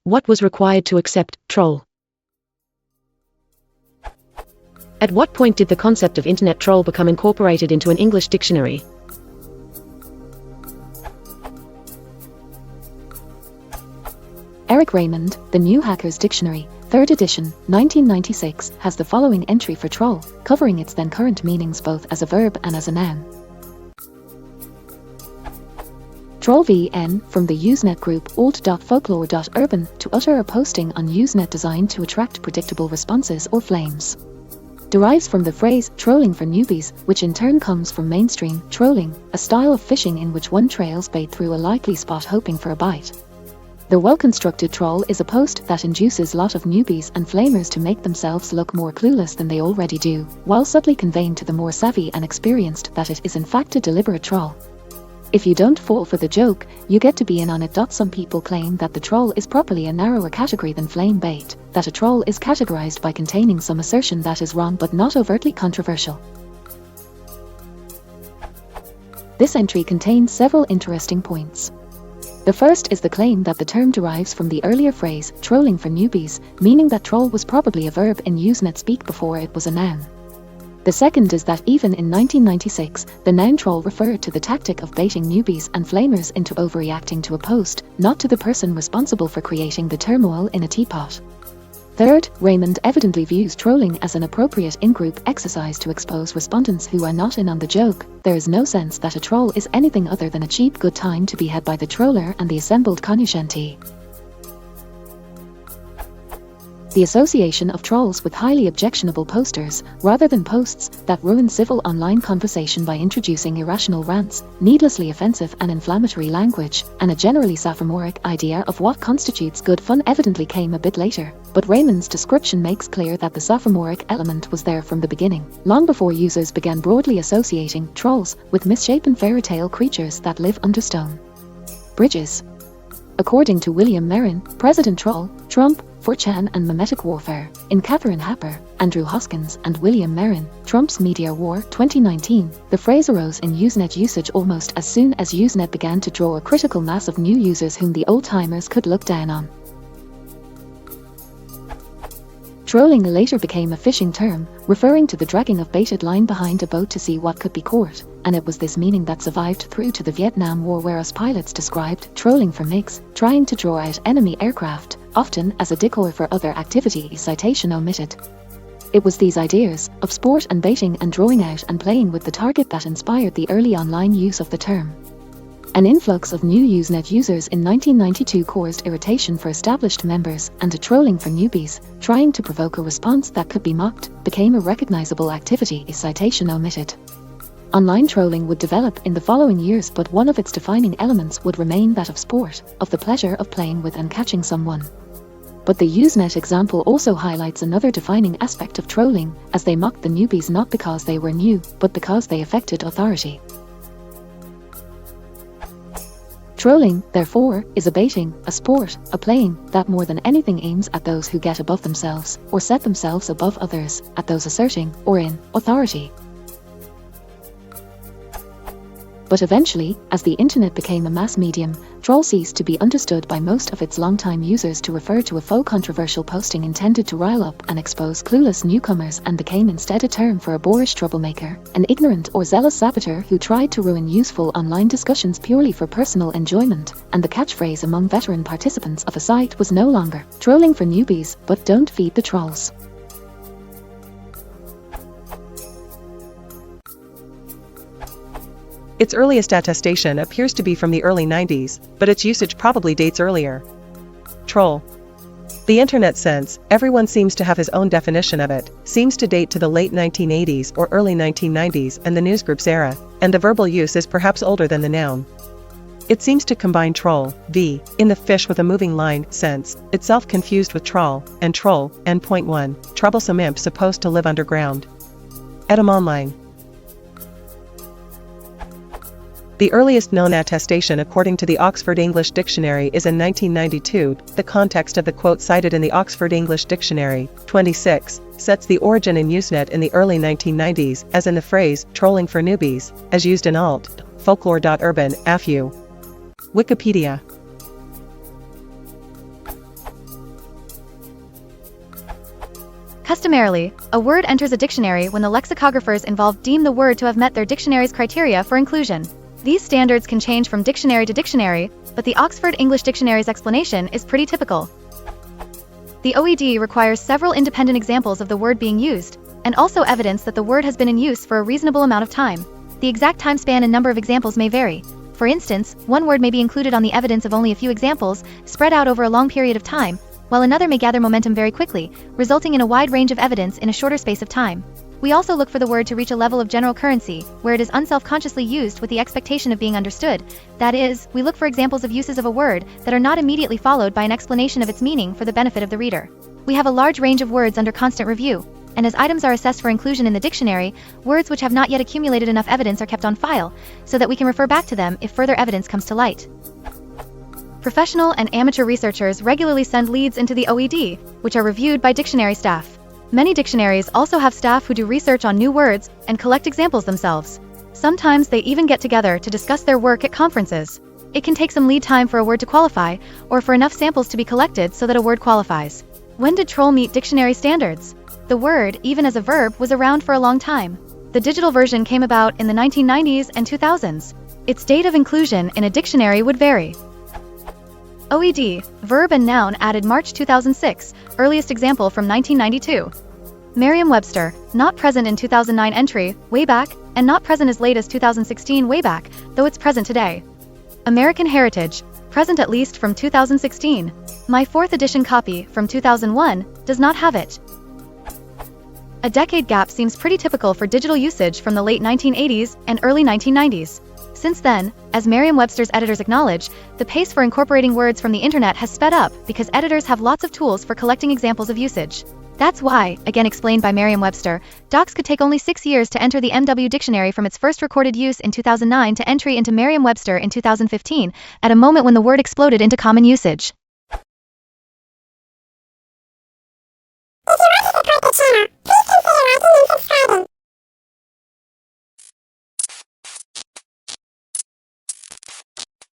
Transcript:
What was required to accept troll? At what point did the concept of internet troll become incorporated into an English dictionary? Eric Raymond, The New Hacker's Dictionary, 3rd edition, 1996, has the following entry for troll, covering its then current meanings both as a verb and as a noun. Troll VN, from the Usenet group old.folklore.urban, to utter a posting on Usenet designed to attract predictable responses or flames. Derives from the phrase trolling for newbies, which in turn comes from mainstream trolling, a style of fishing in which one trails bait through a likely spot hoping for a bite. The well-constructed troll is a post that induces a lot of newbies and flamers to make themselves look more clueless than they already do, while subtly conveying to the more savvy and experienced that it is in fact a deliberate troll. If you don't fall for the joke, you get to be in on it. Some people claim that the troll is properly a narrower category than flame bait, that a troll is categorized by containing some assertion that is wrong but not overtly controversial. This entry contains several interesting points. The first is the claim that the term derives from the earlier phrase, trolling for newbies, meaning that troll was probably a verb in Usenet speak before it was a noun. The second is that even in 1996, the noun troll referred to the tactic of baiting newbies and flamers into overreacting to a post, not to the person responsible for creating the turmoil in a teapot. Third, Raymond evidently views trolling as an appropriate in-group exercise to expose respondents who are not in on the joke. There is no sense that a troll is anything other than a cheap good time to be had by the troller and the assembled cognoscenti. The association of trolls with highly objectionable posters, rather than posts that ruin civil online conversation by introducing irrational rants, needlessly offensive and inflammatory language, and a generally sophomoric idea of what constitutes good fun evidently came a bit later, but Raymond's description makes clear that the sophomoric element was there from the beginning, long before users began broadly associating trolls with misshapen fairy tale creatures that live under stone bridges. According to William Merrin, President Troll, Trump, 4chan and Memetic Warfare, in Catherine Happer, Andrew Hoskins and William Merrin, Trump's Media War 2019, the phrase arose in Usenet usage almost as soon as Usenet began to draw a critical mass of new users whom the old-timers could look down on. Trolling later became a fishing term, referring to the dragging of baited line behind a boat to see what could be caught, and it was this meaning that survived through to the Vietnam War, where us pilots described trolling for MiGs, trying to draw out enemy aircraft, often as a decoy for other activity, citation omitted. It was these ideas of sport and baiting and drawing out and playing with the target that inspired the early online use of the term. An influx of new Usenet users in 1992 caused irritation for established members, and a trolling for newbies, trying to provoke a response that could be mocked, became a recognizable activity, citation omitted. Online trolling would develop in the following years, but one of its defining elements would remain that of sport, of the pleasure of playing with and catching someone. But the Usenet example also highlights another defining aspect of trolling, as they mocked the newbies not because they were new, but because they affected authority. Trolling, therefore, is a baiting, a sport, a playing, that more than anything aims at those who get above themselves, or set themselves above others, at those asserting, or in, authority. But eventually, as the internet became a mass medium, troll ceased to be understood by most of its longtime users to refer to a faux controversial posting intended to rile up and expose clueless newcomers, and became instead a term for a boorish troublemaker, an ignorant or zealous saboteur who tried to ruin useful online discussions purely for personal enjoyment, and the catchphrase among veteran participants of a site was no longer trolling for newbies, but don't feed the trolls. Its earliest attestation appears to be from the early 90s, but its usage probably dates earlier. Troll. The internet sense, everyone seems to have his own definition of it, seems to date to the late 1980s or early 1990s and the newsgroups era, and the verbal use is perhaps older than the noun. It seems to combine troll, in the fish with a moving line, sense, itself confused with trawl, and troll, and point one, troublesome imp supposed to live underground. Etymon. The earliest known attestation according to the Oxford English Dictionary is in 1992. The context of the quote cited in the Oxford English Dictionary, 26, sets the origin in Usenet in the early 1990s, as in the phrase, trolling for newbies, as used in alt. folklore.urban, AFU. Wikipedia. Customarily, a word enters a dictionary when the lexicographers involved deem the word to have met their dictionary's criteria for inclusion. These standards can change from dictionary to dictionary, but the Oxford English Dictionary's explanation is pretty typical. The OED requires several independent examples of the word being used, and also evidence that the word has been in use for a reasonable amount of time. The exact time span and number of examples may vary. For instance, one word may be included on the evidence of only a few examples, spread out over a long period of time, while another may gather momentum very quickly, resulting in a wide range of evidence in a shorter space of time. We also look for the word to reach a level of general currency, where it is unself-consciously used with the expectation of being understood. That is, we look for examples of uses of a word that are not immediately followed by an explanation of its meaning for the benefit of the reader. We have a large range of words under constant review, and as items are assessed for inclusion in the dictionary, words which have not yet accumulated enough evidence are kept on file, so that we can refer back to them if further evidence comes to light. Professional and amateur researchers regularly send leads into the OED, which are reviewed by dictionary staff. Many dictionaries also have staff who do research on new words and collect examples themselves. Sometimes they even get together to discuss their work at conferences. It can take some lead time for a word to qualify, or for enough samples to be collected so that a word qualifies. When did troll meet dictionary standards? The word, even as a verb, was around for a long time. The digital version came about in the 1990s and 2000s. Its date of inclusion in a dictionary would vary. OED, verb and noun added March 2006, earliest example from 1992. Merriam-Webster, not present in 2009 entry, way back, and not present as late as 2016 way back, though it's present today. American Heritage, present at least from 2016. My 4th edition copy, from 2001, does not have it. A decade gap seems pretty typical for digital usage from the late 1980s and early 1990s. Since then, as Merriam-Webster's editors acknowledge, the pace for incorporating words from the internet has sped up because editors have lots of tools for collecting examples of usage. That's why, again explained by Merriam-Webster, docs could take only 6 years to enter the MW dictionary from its first recorded use in 2009 to entry into Merriam-Webster in 2015, at a moment when the word exploded into common usage. If you wanted to support the channel,